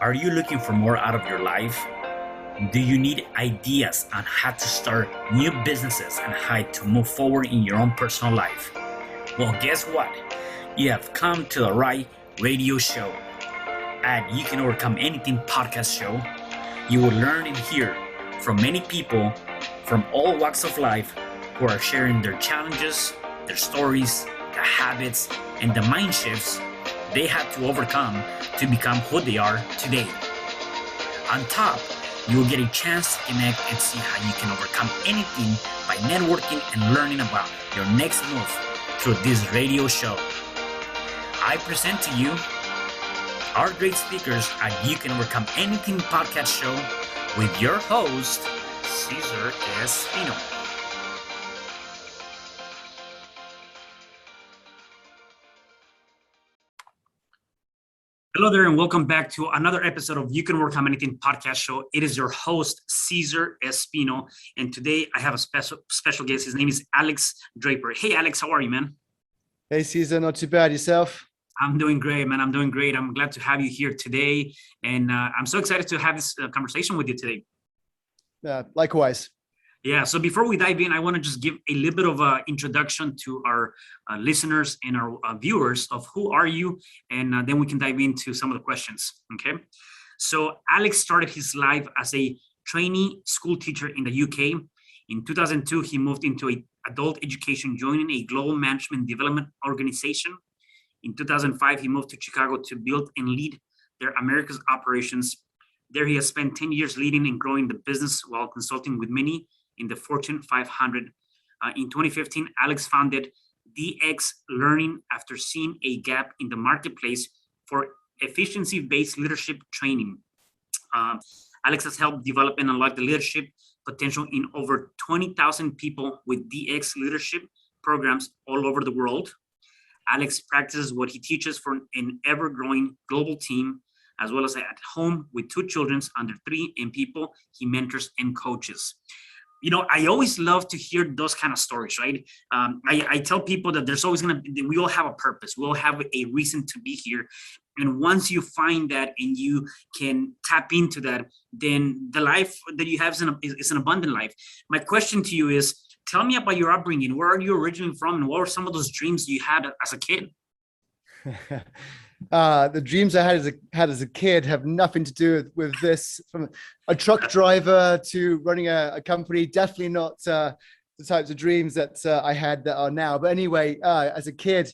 Are you looking for more out of your life? Do you need ideas on how to start new businesses and how to move forward in your own personal life? Well, guess what? You have come to the right radio show. At You Can Overcome Anything podcast show, you will learn and hear from many people from all walks of life who are sharing their challenges, their stories, the habits, and the mind shifts they had to overcome to become who they are today. On top, you will get a chance to connect and see how you can overcome anything by networking and learning about your next move through this radio show. I present to you our great speakers at You Can Overcome Anything podcast show with your host, Cesar Espino. Hello there, and welcome back to another episode of You Can Overcome Anything podcast show. It is your host, Cesar Espino, and today I have a special guest. His name is Alex Draper. Hey, Alex, how are you, man? Hey, Cesar, not too bad. Yourself? I'm doing great, man. I'm doing great. I'm glad to have you here today, and I'm so excited to have this conversation with you today. Likewise. Yeah, so before we dive in, I want to just give a little bit of an introduction to our listeners and our viewers of who are you, and then we can dive into some of the questions, okay? So Alex started his life as a trainee school teacher in the UK. In 2002, he moved into adult education, joining a global management development organization. In 2005, he moved to Chicago to build and lead their Americas operations. There he has spent 10 years leading and growing the business while consulting with many in the Fortune 500. In 2015, Alex founded DX Learning after seeing a gap in the marketplace for efficiency-based leadership training. Alex has helped develop and unlock the leadership potential in over 20,000 people with DX leadership programs all over the world. Alex practices what he teaches for an ever-growing global team, as well as at home with 2 children under 3 and people he mentors and coaches. You know, I always love to hear those kind of stories, right? I tell people that there's always we all have a purpose. We all have a reason to be here. And once you find that and you can tap into that, then the life that you have is an abundant life. My question to you is, tell me about your upbringing. Where are you originally from? And what were some of those dreams you had as a kid? The dreams I had as a kid have nothing to do with this. From a truck driver to running a company, definitely not the types of dreams that I had that are now. But anyway, as a kid,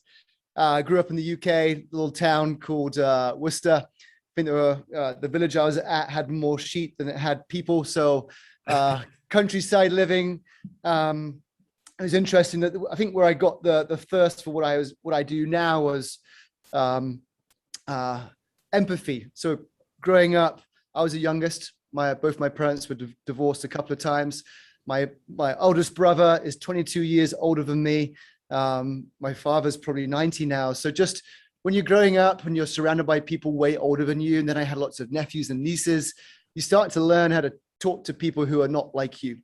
I grew up in the UK, a little town called Worcester. I think the village I was at had more sheep than it had people. So countryside living. It was interesting that I think where I got the thirst for what I do now was empathy. So growing up, I was the youngest. Both my parents were divorced a couple of times. My oldest brother is 22 years older than me. My father's probably 90 now. So just when you're growing up and you're surrounded by people way older than you, and then I had lots of nephews and nieces, you start to learn how to talk to people who are not like you.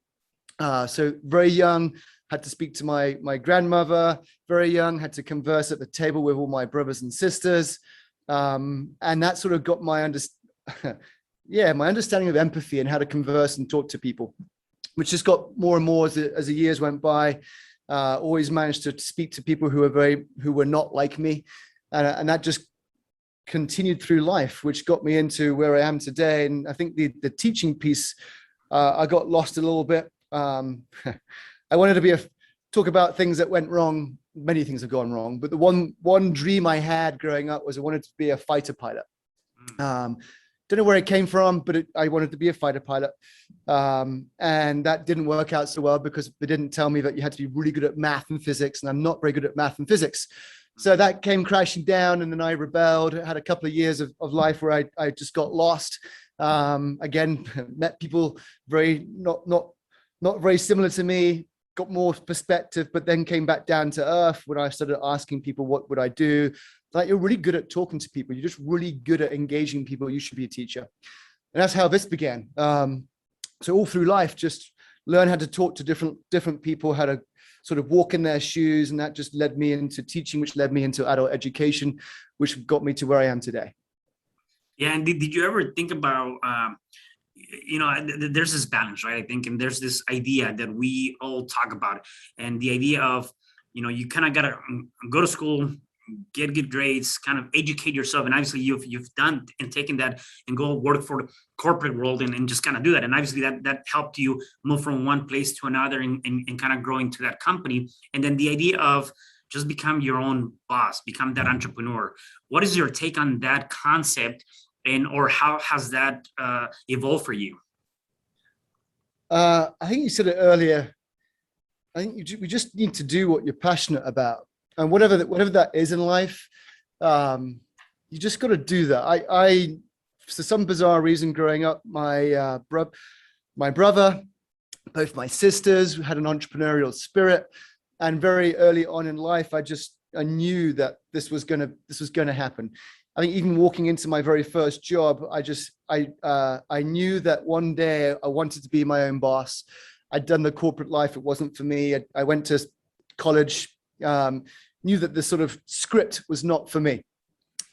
So very young, had to speak to my grandmother. Very young, had to converse at the table with all my brothers and sisters. And that sort of got my understanding of empathy and how to converse and talk to people, which just got more and more as the years went by. Always managed to speak to people who were not like me. And that just continued through life, which got me into where I am today. And I think the teaching piece, I got lost a little bit. I wanted to talk about things that went wrong. Many things have gone wrong, but the one dream I had growing up was I wanted to be a fighter pilot. Don't know where it came from, but I wanted to be a fighter pilot. And that didn't work out so well because they didn't tell me that you had to be really good at math and physics, and I'm not very good at math and physics. So that came crashing down, and then I rebelled. I had a couple of years of life where I just got lost. Again, met people not very similar to me, got more perspective, but then came back down to earth when I started asking people, what would I do? Like, you're really good at talking to people. You're just really good at engaging people. You should be a teacher. And that's how this began. So all through life, just learn how to talk to different people, how to sort of walk in their shoes. And that just led me into teaching, which led me into adult education, which got me to where I am today. Yeah, and did you ever think about, there's this balance, right? I think, and there's this idea that we all talk about, and the idea of, you kind of gotta go to school, get good grades, kind of educate yourself, and obviously you've done and taken that and go work for the corporate world and just kind of do that, and obviously that helped you move from one place to another and kind of grow into that company, and then the idea of just become your own boss, become that entrepreneur. What is your take on that concept, and or how has that evolved for you? I think you said it earlier. I think we just need to do what you're passionate about, and whatever that is in life, you just got to do that. I, for some bizarre reason, growing up, my brother, both my sisters had an entrepreneurial spirit, and very early on in life, I knew that this was gonna happen. I think even walking into my very first job, I knew that one day I wanted to be my own boss. I'd done the corporate life. It wasn't for me. I went to college, knew that this sort of script was not for me.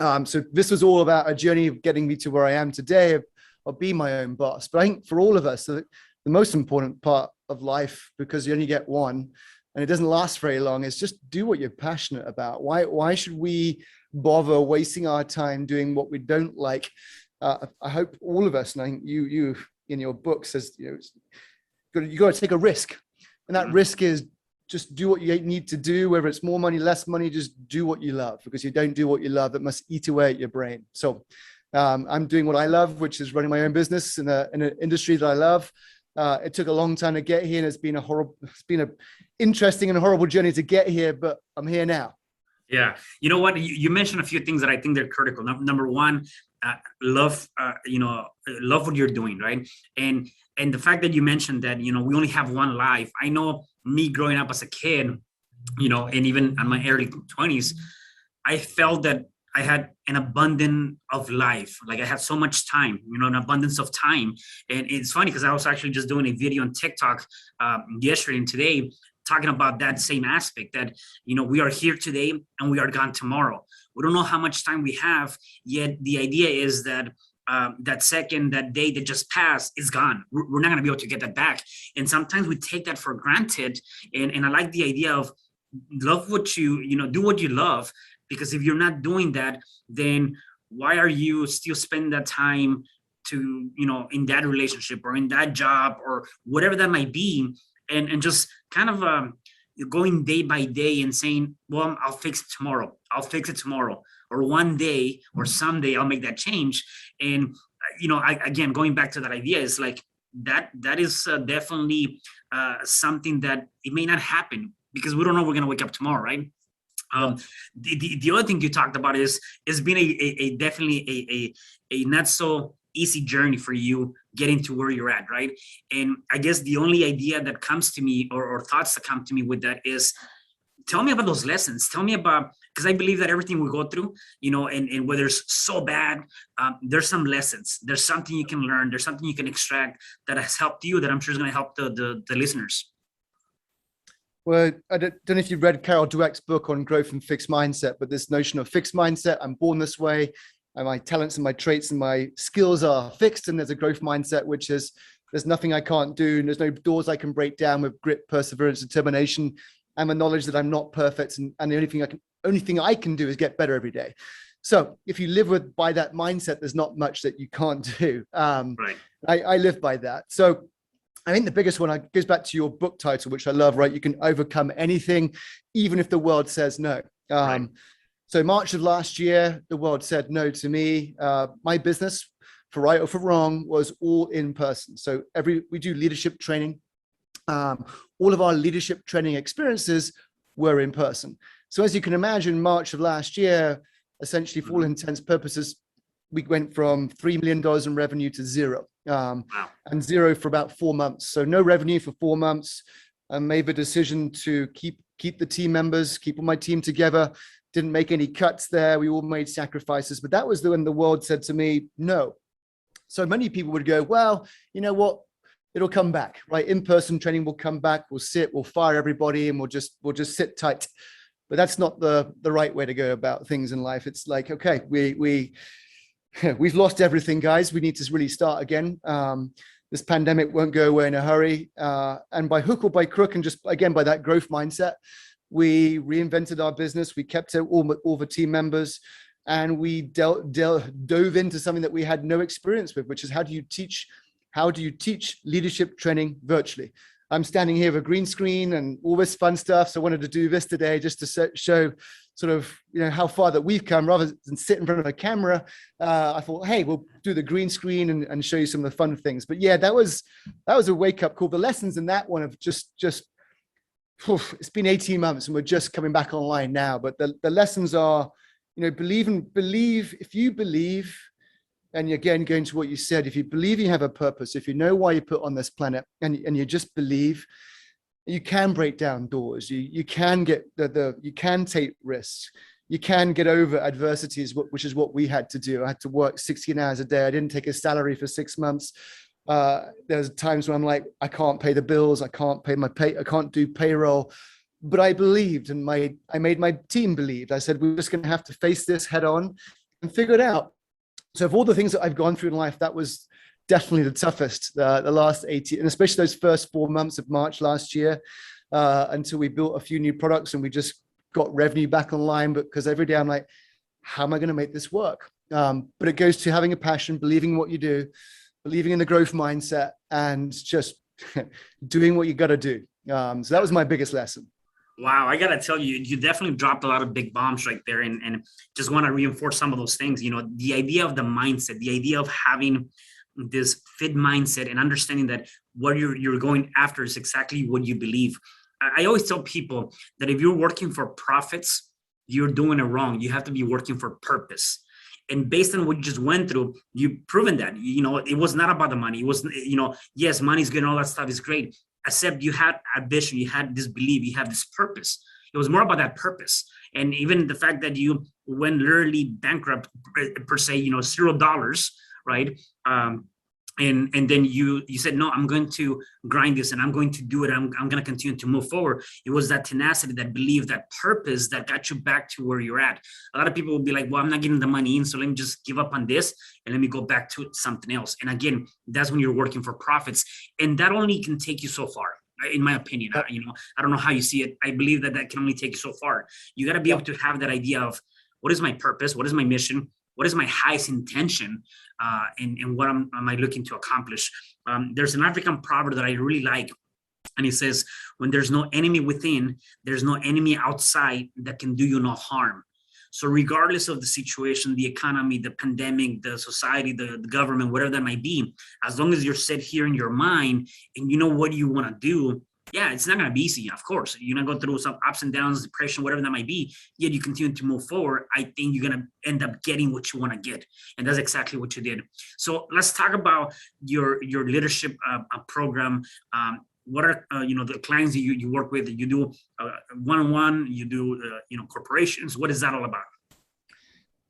So this was all about a journey of getting me to where I am today, of being my own boss. But I think for all of us, the most important part of life, because you only get one and it doesn't last very long, is just do what you're passionate about. Why should we bother wasting our time doing what we don't like? I hope all of us, and I think you in your book says, you got to take a risk, and that risk is just do what you need to do, whether it's more money, less money, just do what you love, because you don't do what you love, that must eat away at your brain. So I'm doing what I love, which is running my own business in an industry that I love. It took a long time to get here, and it's been a interesting and horrible journey to get here, but I'm here now. Yeah, you know what? You mentioned a few things that I think they're critical. Number one, love what you're doing, right? And the fact that you mentioned that we only have one life. I know me growing up as a kid, and even in my early 20s, I felt that I had an abundance of life. Like I had so much time, an abundance of time. And it's funny because I was actually just doing a video on TikTok yesterday and today, talking about that same aspect, that we are here today and we are gone tomorrow. We don't know how much time we have, yet the idea is that that second, that day that just passed is gone. We're not going to be able to get that back, and sometimes we take that for granted. And I like the idea of love what do what you love, because if you're not doing that, then why are you still spending that time to in that relationship or in that job or whatever that might be, and just kind of going day by day and saying, well, I'll fix it tomorrow, or one day or someday I'll make that change. And again, going back to that idea, is like that is definitely something that it may not happen, because we don't know we're going to wake up tomorrow, right? The other thing you talked about is been a definitely a not so easy journey for you getting to where you're at, right? And I guess the only idea that comes to me, or thoughts that come to me with that, is tell me about those lessons. Tell me about, because I believe that everything we go through, and whether it's so bad, there's some lessons, there's something you can learn, there's something you can extract that has helped you, that I'm sure is going to help the listeners. Well, I don't know if you've read Carol Dweck's book on growth and fixed mindset, but this notion of fixed mindset, I'm born this way, and my talents and my traits and my skills are fixed, and there's a growth mindset, which is there's nothing I can't do, and there's no doors I can break down with grit, perseverance, determination, and the knowledge that I'm not perfect, and the only thing I can do is get better every day. So if you live by that mindset, there's not much that you can't do. Right. I live by that. So I think the biggest one goes back to your book title, which I love, right? You can overcome anything, even if the world says no. Right. So March of last year, the world said no to me. My business, for right or for wrong, was all in person. So we do leadership training. All of our leadership training experiences were in person. So as you can imagine, March of last year, essentially for all intents and purposes, we went from $3 million in revenue to zero, and zero for about 4 months. So no revenue for 4 months. I made the decision to keep the team members, keep all my team together. Didn't make any cuts there. We all made sacrifices, but that was when the world said to me, no. So many people would go, well, you know what? It'll come back, right? In-person training will come back. We'll fire everybody, and we'll just sit tight. But that's not the right way to go about things in life. It's like, okay, we've lost everything, guys. We need to really start again. This pandemic won't go away in a hurry. And by hook or by crook, and just again, by that growth mindset, we reinvented our business. We kept all the team members, and we dove into something that we had no experience with, which is how do you teach leadership training virtually? I'm standing here with a green screen and all this fun stuff. So I wanted to do this today just to show sort of, how far that we've come rather than sit in front of a camera. I thought, hey, we'll do the green screen and show you some of the fun things. But yeah, that was a wake up call. The lessons in that one have just it's been 18 months and we're just coming back online now. But the lessons are, believe, if you believe, and again, going to what you said, if you believe you have a purpose, if you know why you're put on this planet and you just believe, you can break down doors. You can get you can take risks. You can get over adversities, which is what we had to do. I had to work 16 hours a day. I didn't take a salary for 6 months. There's times when I'm like, I can't pay the bills. I can't pay I can't do payroll. But I believed, and I made my team believe. I said, we're just going to have to face this head on and figure it out. So of all the things that I've gone through in life, that was definitely the toughest, the last 18, and especially those first 4 months of March last year, until we built a few new products and we just got revenue back online. But because every day I'm like, how am I going to make this work? But it goes to having a passion, believing in what you do, believing in the growth mindset, and just doing what you got to do. So that was my biggest lesson. Wow, I gotta tell you, you definitely dropped a lot of big bombs right there, and just want to reinforce some of those things. The idea of the mindset, the idea of having this fit mindset, and understanding that what you're going after is exactly what you believe. I always tell people that if you're working for profits, you're doing it wrong. You have to be working for purpose. And based on what you just went through, you've proven that. It was not about the money. It was, yes, money's good and all that stuff is great. Except you had a vision, you had this belief, you have this purpose. It was more about that purpose. And even the fact that you went literally bankrupt per se, $0, right? And then you said, no, I'm going to grind this and I'm going to do it. I'm going to continue to move forward. It was that tenacity, that belief, that purpose that got you back to where you're at. A lot of people will be like, well, I'm not getting the money in, so let me just give up on this and let me go back to something else. And again, that's when you're working for profits. And that only can take you so far, in my opinion. I don't know how you see it. I believe that can only take you so far. You got to be able to have that idea of what is my purpose? What is my mission? What is my highest intention? And what am I looking to accomplish? There's an African proverb that I really like. And it says, when there's no enemy within, there's no enemy outside that can do you no harm. So regardless of the situation, the economy, the pandemic, the society, the government, whatever that might be, as long as you're set here in your mind and you know what you want to do, yeah, it's not going to be easy, of course. You're going to go through some ups and downs, depression, whatever that might be, yet you continue to move forward. I think you're going to end up getting what you want to get. And that's exactly what you did. So let's talk about your leadership program. What are, the clients that you work with? You do one-on-one, you do, corporations. What is that all about?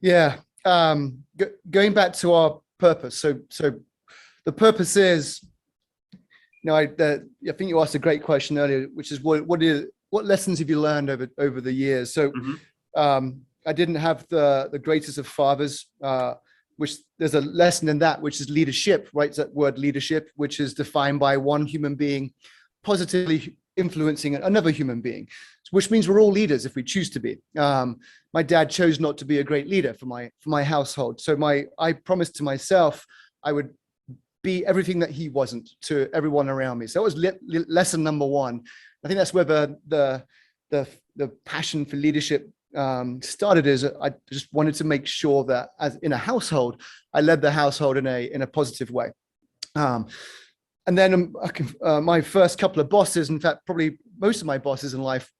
Yeah. Going back to our purpose. So the purpose is, I think you asked a great question earlier, which is what lessons have you learned over the years? So I didn't have the greatest of fathers, which there's a lesson in that, which is leadership, right? It's that word leadership, which is defined by one human being positively influencing another human being, which means we're all leaders if we choose to be. My dad chose not to be a great leader for my household. So I promised to myself I would be everything that he wasn't to everyone around me. So that was lesson number one. I think that's where the passion for leadership started. Is I just wanted to make sure that as in a household, I led the household in a positive way. And then my first couple of bosses, in fact, probably most of my bosses in life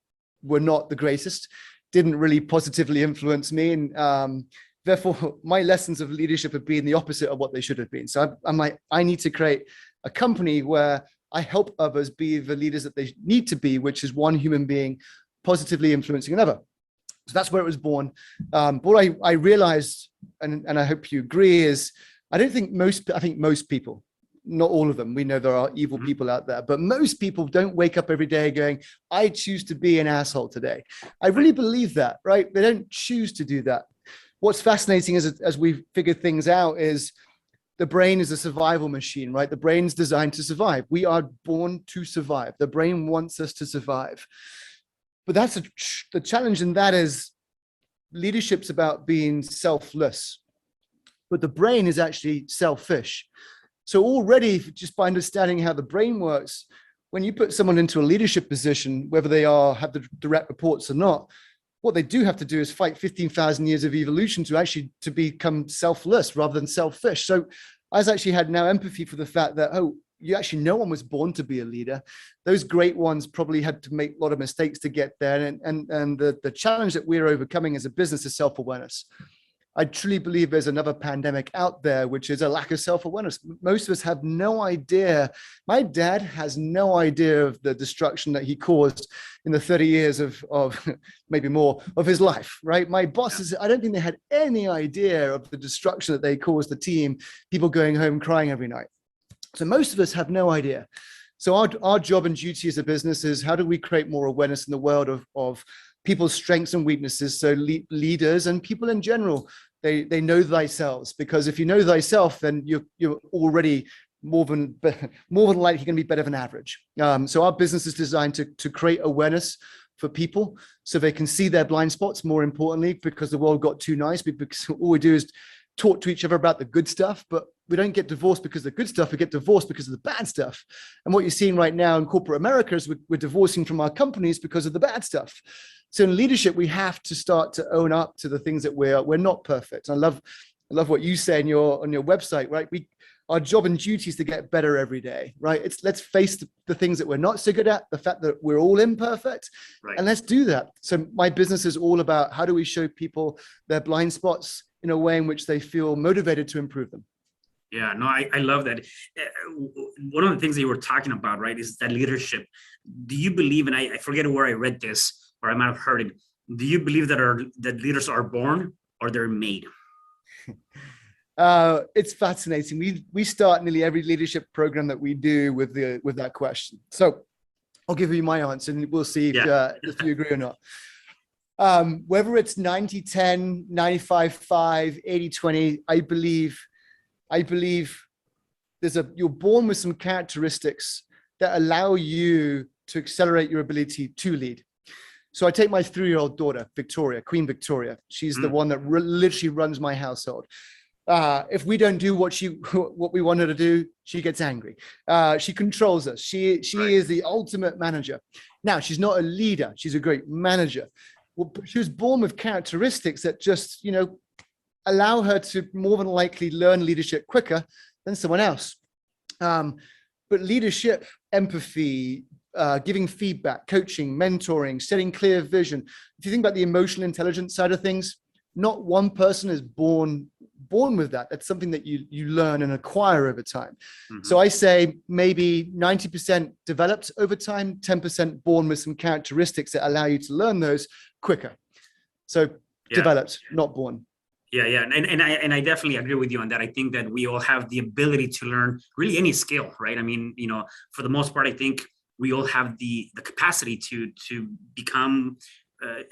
were not the greatest, didn't really positively influence me. And therefore, my lessons of leadership have been the opposite of what they should have been. So I'm like, I need to create a company where I help others be the leaders that they need to be, which is one human being positively influencing another. So that's where it was born. But what I realized, and I hope you agree, is I think most people, not all of them, we know there are evil people out there, but most people don't wake up every day going, I choose to be an asshole today. I really believe that, right? They don't choose to do that. what's fascinating is, as we've figured things out, is the brain is a survival machine, right? The brain's designed to survive. We are born to survive. The brain wants us to survive. But that's the challenge in that is leadership's about being selfless, but the brain is actually selfish. So already, just by understanding how the brain works, when you put someone into a leadership position, whether they have the direct reports or not, what they do have to do is fight 15,000 years of evolution to become selfless rather than selfish. So I actually had now empathy for the fact that, no one was born to be a leader. Those great ones probably had to make a lot of mistakes to get there. And the challenge that we're overcoming as a business is self-awareness. I truly believe there's another pandemic out there, which is a lack of self-awareness. Most of us have no idea. My dad has no idea of the destruction that he caused in the 30 years of maybe more of his life, right? My bosses, I don't think they had any idea of the destruction that they caused the team, people going home crying every night. So most of us have no idea. So our job and duty as a business is, how do we create more awareness in the world of people's strengths and weaknesses? So leaders and people in general, they know thyself, because if you know thyself, then you're already more than likely going to be better than average. So our business is designed to create awareness for people so they can see their blind spots, more importantly, because the world got too nice, because all we do is talk to each other about the good stuff, but we don't get divorced because of the good stuff, we get divorced because of the bad stuff. And what you're seeing right now in corporate America is we're divorcing from our companies because of the bad stuff. So in leadership, we have to start to own up to the things that we're not perfect. And I love what you say on your website, right? Our job and duty is to get better every day, right? Let's face the things that we're not so good at, the fact that we're all imperfect, right, and let's do that. So my business is all about, how do we show people their blind spots in a way in which they feel motivated to improve them. Yeah, no, I love that. One of the things that you were talking about, right, is that leadership. Do you believe, and I forget where I read this, or I might have heard it, do you believe that leaders are born or they're made? It's fascinating. We start nearly every leadership program that we do with that question. So I'll give you my answer and we'll see if you agree or not. Whether it's 90-10, 95-5, 80-20, I believe you're born with some characteristics that allow you to accelerate your ability to lead. So I take my 3-year-old daughter, Victoria, Queen Victoria. She's the one that literally runs my household. If we don't do what we want her to do, she gets angry. She controls us. She is the ultimate manager. Now, she's not a leader. She's a great manager. Well, she was born with characteristics that just, allow her to more than likely learn leadership quicker than someone else. But leadership, empathy, giving feedback, coaching, mentoring, setting clear vision. If you think about the emotional intelligence side of things, not one person is born with that. That's something that you learn and acquire over time. Mm-hmm. So I say maybe 90% developed over time, 10% born with some characteristics that allow you to learn those quicker. So developed, not born. Yeah, and I definitely agree with you on that. I think that we all have the ability to learn really any skill, right? I mean, for the most part, I think we all have the capacity to become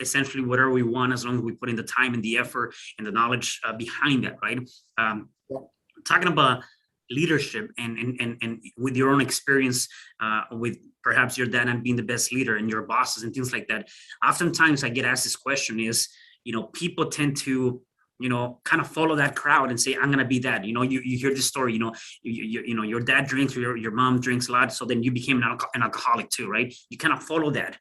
essentially whatever we want, as long as we put in the time and the effort and the knowledge behind that, right? Talking about leadership and with your own experience with perhaps your dad and being the best leader and your bosses and things like that, oftentimes I get asked this question is, people tend to kind of follow that crowd and say, I'm going to be that. You hear this story, your dad drinks, or your mom drinks a lot, so then you became an alcoholic too, right? You kind of follow that,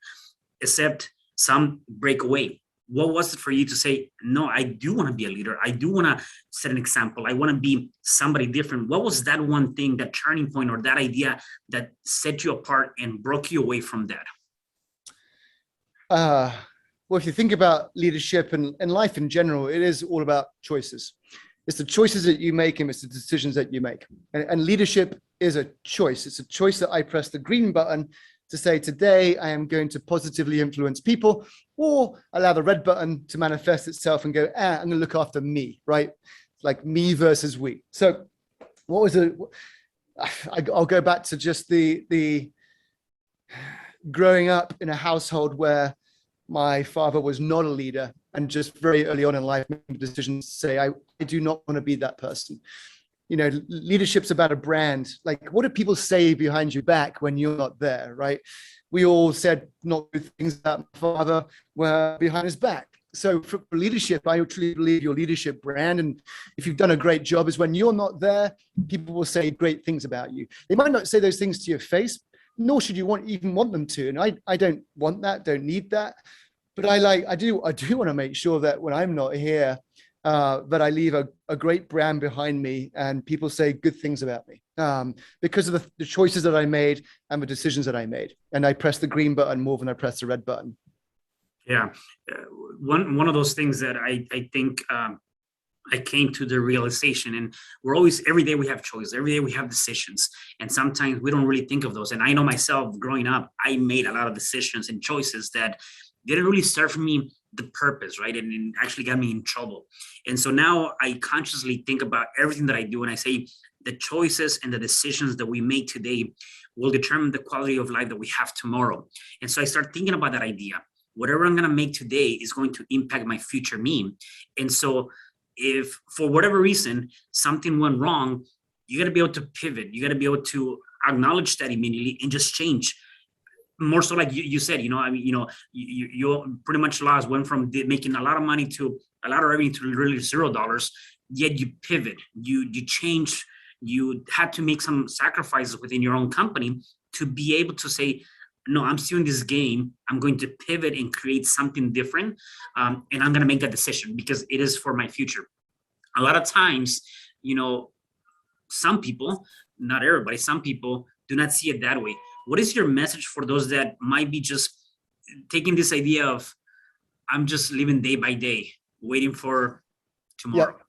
except some break away. What was it for you to say, no, I do want to be a leader. I do want to set an example. I want to be somebody different. What was that one thing, that turning point or that idea that set you apart and broke you away from that? Well, if you think about leadership and life in general, it is all about choices. It's the choices that you make and it's the decisions that you make. And leadership is a choice. It's a choice that I press the green button to say, today I am going to positively influence people, or allow the red button to manifest itself and go, I'm going to look after me, right? Like me versus we. So what was it? I'll go back to just the growing up in a household where my father was not a leader and just very early on in life made the decision to say, I do not want to be that person. You know, leadership's about a brand. Like, what do people say behind your back when you're not there, right? We all said not good things about my father were behind his back. So for leadership, I truly believe your leadership brand, and if you've done a great job, is when you're not there, people will say great things about you. They might not say those things to your face, nor should you even want them to. And I don't want that, don't need that. But I do want to make sure that when I'm not here, that I leave a great brand behind me and people say good things about me because of the choices that I made and the decisions that I made. And I press the green button more than I press the red button. Yeah. One of those things that I think I came to the realization, and every day we have choices, every day we have decisions, and sometimes we don't really think of those. And I know myself growing up, I made a lot of decisions and choices that didn't really serve me the purpose, right? And it actually got me in trouble. And so now I consciously think about everything that I do, and I say the choices and the decisions that we make today will determine the quality of life that we have tomorrow. And so I start thinking about that idea. Whatever I'm going to make today is going to impact my future me. And so if for whatever reason something went wrong, you got to be able to pivot. You got to be able to acknowledge that immediately and just change. More so, like you said, you pretty much went from making a lot of money to a lot of revenue to really $0. Yet you pivot, you change, you had to make some sacrifices within your own company to be able to say, no, I'm still in this game. I'm going to pivot and create something different. And I'm going to make that decision because it is for my future. A lot of times, some people, not everybody, some people do not see it that way. What is your message for those that might be just taking this idea of, I'm just living day by day, waiting for tomorrow? Yeah.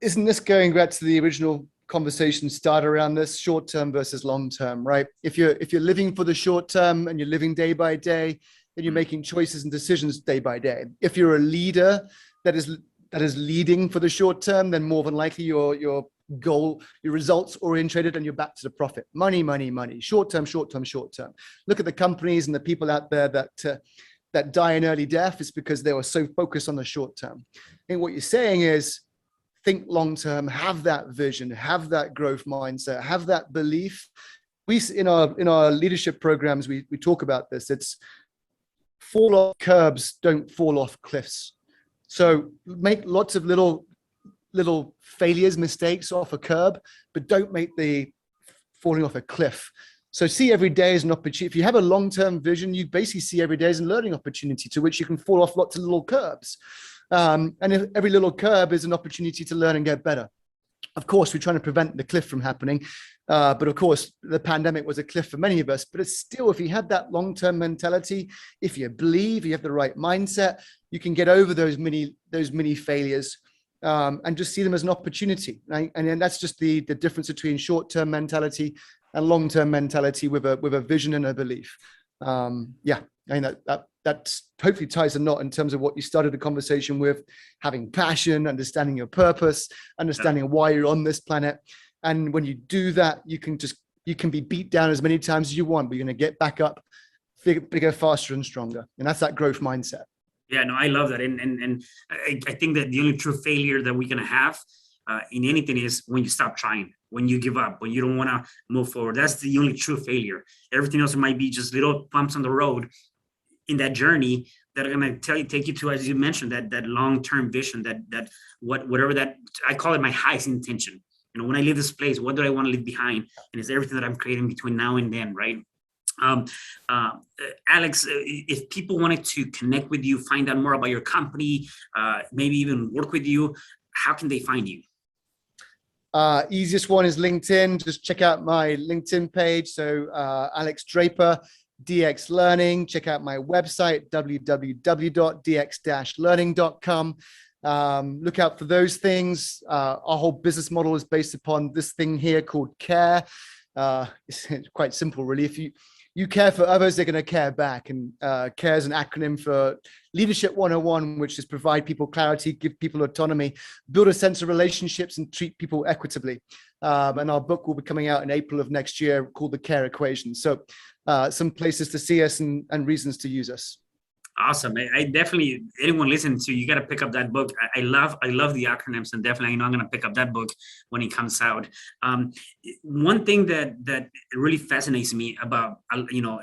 Isn't this going back to the original conversation started around this short-term versus long-term, right? If you're living for the short term and you're living day by day, then you're making choices and decisions day by day. If you're a leader that is leading for the short term, then more than likely your goal, your results oriented, and you're back to the profit. Money, money, money. Short term, short term, short term. Look at the companies and the people out there that die in early death. Is because they were so focused on the short term. And what you're saying is, think long term, have that vision, have that growth mindset, have that belief. We in our leadership programs, we talk about this. It's fall off curbs, don't fall off cliffs. So make lots of little failures, mistakes off a curb, but don't make the falling off a cliff. So see every day as an opportunity. If you have a long-term vision, you basically see every day as a learning opportunity to which you can fall off lots of little curbs. And if every little curb is an opportunity to learn and get better. Of course, we're trying to prevent the cliff from happening. But of course, the pandemic was a cliff for many of us. But it's still, if you had that long-term mentality, if you believe, you have the right mindset, you can get over those mini failures and just see them as an opportunity. Right? And then that's just the difference between short-term mentality and long-term mentality with a vision and a belief. Yeah, I mean that hopefully ties a knot in terms of what you started the conversation with: having passion, understanding your purpose, understanding why you're on this planet. And when you do that, you can be beat down as many times as you want, but you're going to get back up bigger, faster, and stronger. And that's that growth mindset. Yeah, no, I love that. And I think that the only true failure that we're going to have in anything is when you stop trying, when you give up, when you don't want to move forward. That's the only true failure. Everything else might be just little bumps on the road in that journey that are going to take you to, as you mentioned, that long-term vision, whatever that, I call it my highest intention. When I leave this place, what do I want to leave behind? And it's everything that I'm creating between now and then, right? Alex, if people wanted to connect with you, find out more about your company, maybe even work with you, how can they find you? Easiest one is LinkedIn. Just check out my LinkedIn page. So Alex Draper, DX Learning. Check out my website, www.dx-learning.com. Look out for those things. Our whole business model is based upon this thing here called care. It's quite simple, really. If you care for others, they're going to care back. And care is an acronym for Leadership 101, which is provide people clarity, give people autonomy, build a sense of relationships, and treat people equitably. And our book will be coming out in April of next year called The Care Equation. So some places to see us and reasons to use us. Awesome. I definitely, anyone listening to, you got to pick up that book. I love the acronyms, and definitely I know I'm going to pick up that book when it comes out. One thing that really fascinates me about,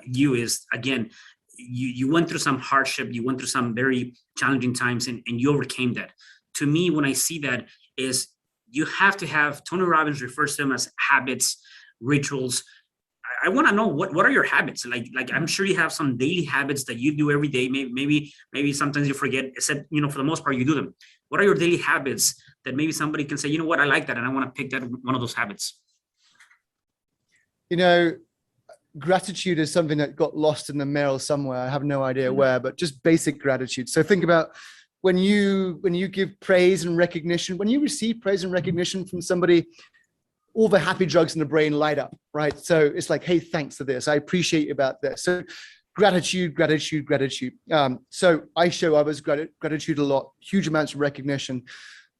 you is, again, you went through some hardship, you went through some very challenging times, and you overcame that. To me, when I see that, is you have to have, Tony Robbins refers to them as habits, rituals. I want to know what are your habits? Like I'm sure you have some daily habits that you do every day. Maybe sometimes you forget, except, for the most part you do them. What are your daily habits that maybe somebody can say, you know what, I like that, and I want to pick that one of those habits? Gratitude is something that got lost in the mail somewhere. I have no idea where, but just basic gratitude. So think about when you give praise and recognition, when you receive praise and recognition from somebody, all the happy drugs in the brain light up, right? So it's like, hey, thanks for this. I appreciate you about this. So gratitude. So I show others gratitude a lot, huge amounts of recognition,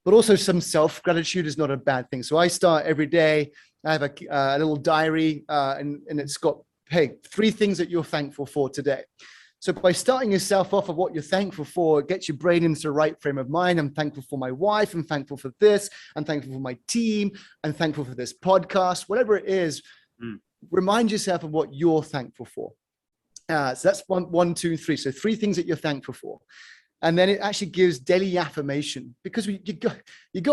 but also some self-gratitude is not a bad thing. So I start every day. I have a little diary, and it's got, hey, 3 things that you're thankful for today. So by starting yourself off of what you're thankful for, it gets your brain into the right frame of mind. I'm thankful for my wife. I'm thankful for this. I'm thankful for my team. I'm thankful for this podcast, whatever it is. Remind yourself of what you're thankful for. So that's one, 2, 3. So 3 things that you're thankful for. And then it actually gives daily affirmation, because you got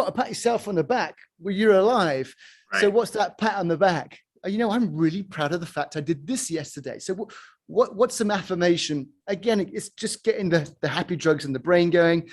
to pat yourself on the back when you're alive. Right. So what's that pat on the back? I'm really proud of the fact I did this yesterday. So what's some affirmation? Again, it's just getting the happy drugs in the brain going.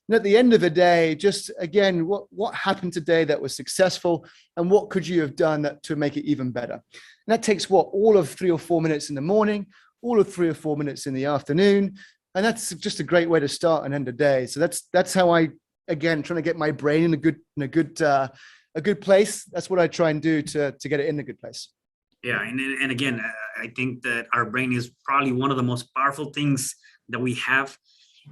And at the end of the day, just again, what happened today that was successful, and what could you have done to make it even better? And that takes all of 3 or 4 minutes in the morning, all of 3 or 4 minutes in the afternoon. And that's just a great way to start and end the day. So that's how I, again, trying to get my brain in a good place. That's what I try and do to get it in a good place. Yeah, and again, I think that our brain is probably one of the most powerful things that we have,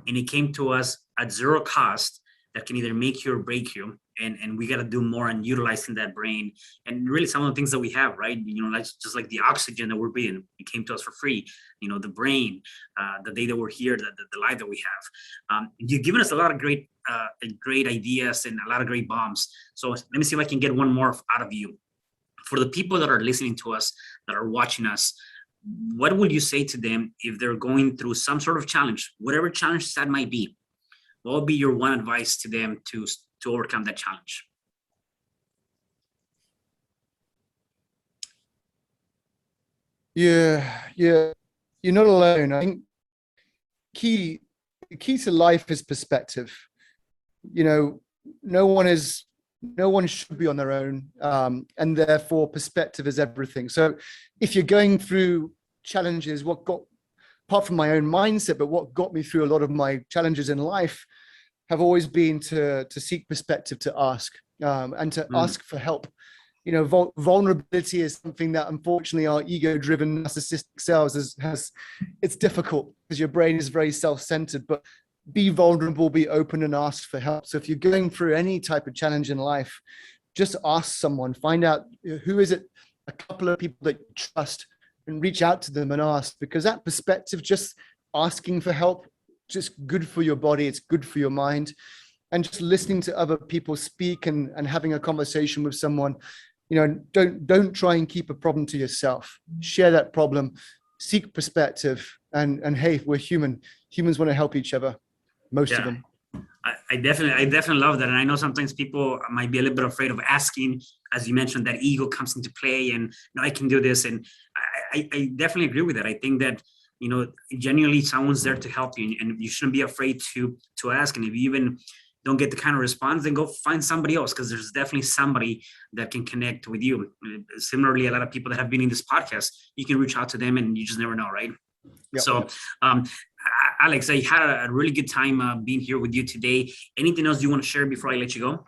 and it came to us at 0 cost that can either make you or break you. And we got to do more on utilizing that brain, and really some of the things that we have, right? Like just like the oxygen that we're breathing, it came to us for free. The brain, the day that we're here, the life that we have. You've given us a lot of great ideas and a lot of great bombs. So let me see if I can get one more out of you. For the people that are listening to us, that are watching us, what would you say to them if they're going through some sort of challenge, whatever challenge that might be? What would be your one advice to them to overcome that challenge? Yeah, you're not alone. I think the key to life is perspective. No one should be on their own, and therefore perspective is everything. So if you're going through challenges, apart from my own mindset, but what got me through a lot of my challenges in life have always been to seek perspective, to ask, and to ask for help. Vulnerability is something that unfortunately our ego-driven narcissistic selves it's difficult because your brain is very self-centered, but be vulnerable, be open, and ask for help. So if you're going through any type of challenge in life, just ask someone, find out who is it, a couple of people that you trust, and reach out to them and ask, because that perspective, just asking for help, just good for your body, it's good for your mind. And just listening to other people speak and having a conversation with someone, don't try and keep a problem to yourself. Share that problem, seek perspective, and hey, we're human. Humans want to help each other. Most of them. I definitely love that. And I know sometimes people might be a little bit afraid of asking, as you mentioned, that ego comes into play, and no, I can do this. And I definitely agree with that. I think that, genuinely someone's there to help you, and you shouldn't be afraid to ask. And if you even don't get the kind of response, then go find somebody else, because there's definitely somebody that can connect with you. Similarly, a lot of people that have been in this podcast, you can reach out to them, and you just never know, right? Yep. So, Alex, I had a really good time being here with you today. Anything else you want to share before I let you go?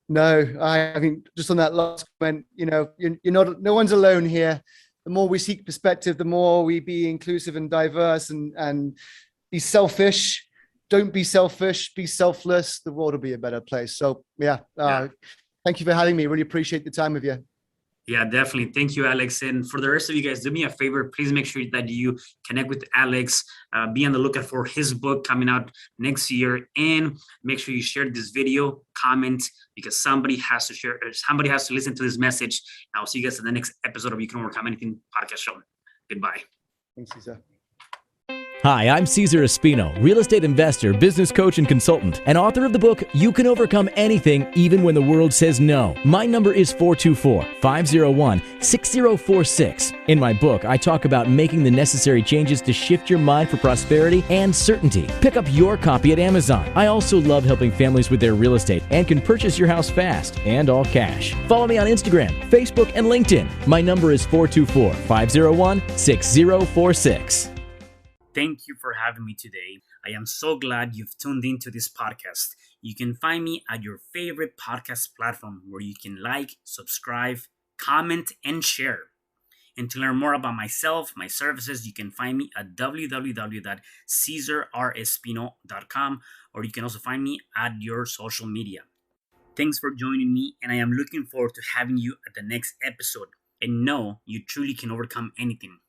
No, I mean, just on that last comment, you're not, no one's alone here. The more we seek perspective, the more we be inclusive and diverse, and be selfish. Don't be selfish, be selfless. The world will be a better place. So yeah. Thank you for having me. Really appreciate the time with you. Yeah, definitely. Thank you, Alex. And for the rest of you guys, do me a favor. Please make sure that you connect with Alex. Be on the lookout for his book coming out next year. And make sure you share this video, comment, because somebody has to share, somebody has to listen to this message. I'll see you guys in the next episode of You Can Overcome Anything podcast show. Goodbye. Thanks, Cesar. Hi, I'm Cesar Espino, real estate investor, business coach, and consultant, and author of the book, You Can Overcome Anything, Even When the World Says No. My number is 424-501-6046. In my book, I talk about making the necessary changes to shift your mind for prosperity and certainty. Pick up your copy at Amazon. I also love helping families with their real estate and can purchase your house fast and all cash. Follow me on Instagram, Facebook, and LinkedIn. My number is 424-501-6046. Thank you for having me today. I am so glad you've tuned into this podcast. You can find me at your favorite podcast platform where you can like, subscribe, comment, and share. And to learn more about myself, my services, you can find me at www.cesarrespino.com, or you can also find me at your social media. Thanks for joining me, and I am looking forward to having you at the next episode. And know you truly can overcome anything.